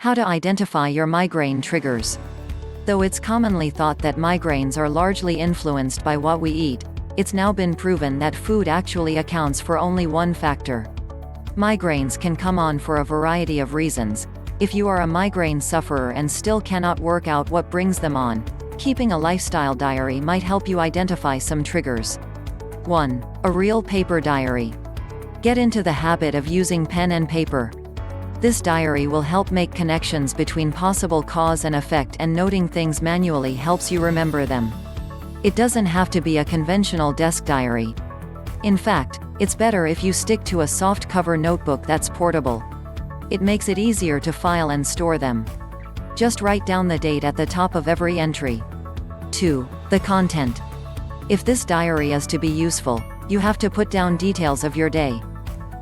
How to identify your migraine triggers. Though it's commonly thought that migraines are largely influenced by what we eat, it's now been proven that food actually accounts for only one factor. Migraines can come on for a variety of reasons. If you are a migraine sufferer and still cannot work out what brings them on, keeping a lifestyle diary might help you identify some triggers. 1. A real paper diary. Get into the habit of using pen and paper. This diary will help make connections between possible cause and effect, and noting things manually helps you remember them. It doesn't have to be a conventional desk diary. In fact, it's better if you stick to a soft cover notebook that's portable. It makes it easier to file and store them. Just write down the date at the top of every entry. 2. The content. If this diary is to be useful, you have to put down details of your day.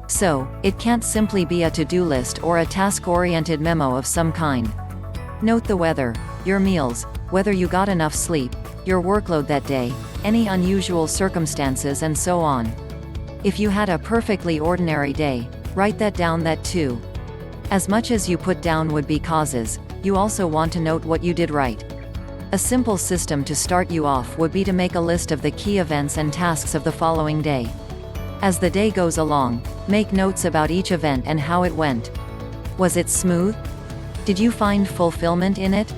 So, it can't simply be a to-do list or a task-oriented memo of some kind. Note the weather, your meals, whether you got enough sleep, your workload that day, any unusual circumstances, and so on. If you had a perfectly ordinary day, write that down too. As much as you put down would be causes, you also want to note what you did right. A simple system to start you off would be to make a list of the key events and tasks of the following day. As the day goes along, make notes about each event and how it went. Was it smooth? Did you find fulfillment in it?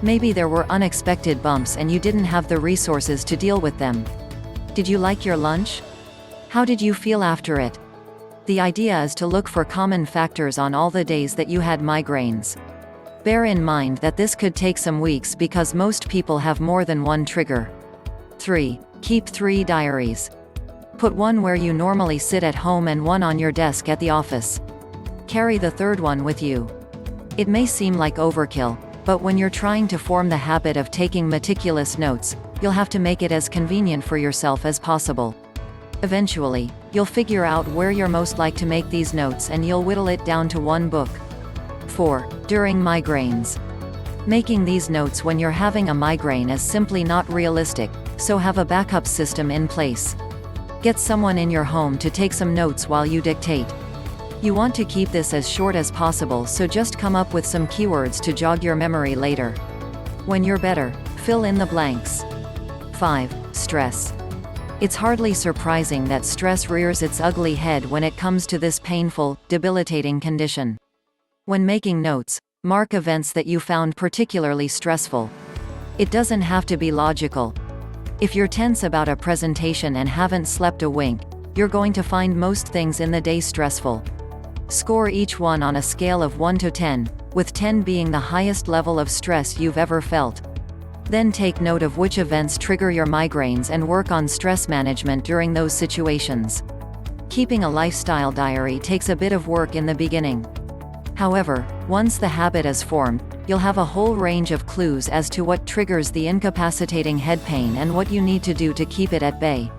Maybe there were unexpected bumps and you didn't have the resources to deal with them. Did you like your lunch? How did you feel after it? The idea is to look for common factors on all the days that you had migraines. Bear in mind that this could take some weeks because most people have more than one trigger. 3. Keep 3 diaries. Put one where you normally sit at home and one on your desk at the office. Carry the third one with you. It may seem like overkill, but when you're trying to form the habit of taking meticulous notes, you'll have to make it as convenient for yourself as possible. Eventually, you'll figure out where you're most like to make these notes and you'll whittle it down to one book. 4. During migraines. Making these notes when you're having a migraine is simply not realistic, so have a backup system in place. Get someone in your home to take some notes while you dictate. You want to keep this as short as possible, so just come up with some keywords to jog your memory later. When you're better, fill in the blanks. 5. Stress. It's hardly surprising that stress rears its ugly head when it comes to this painful, debilitating condition. When making notes, mark events that you found particularly stressful. It doesn't have to be logical. If you're tense about a presentation and haven't slept a wink, you're going to find most things in the day stressful. Score each one on a scale of 1 to 10, with 10 being the highest level of stress you've ever felt. Then take note of which events trigger your migraines and work on stress management during those situations. Keeping a lifestyle diary takes a bit of work in the beginning. However, once the habit is formed, you'll have a whole range of clues as to what triggers the incapacitating head pain and what you need to do to keep it at bay.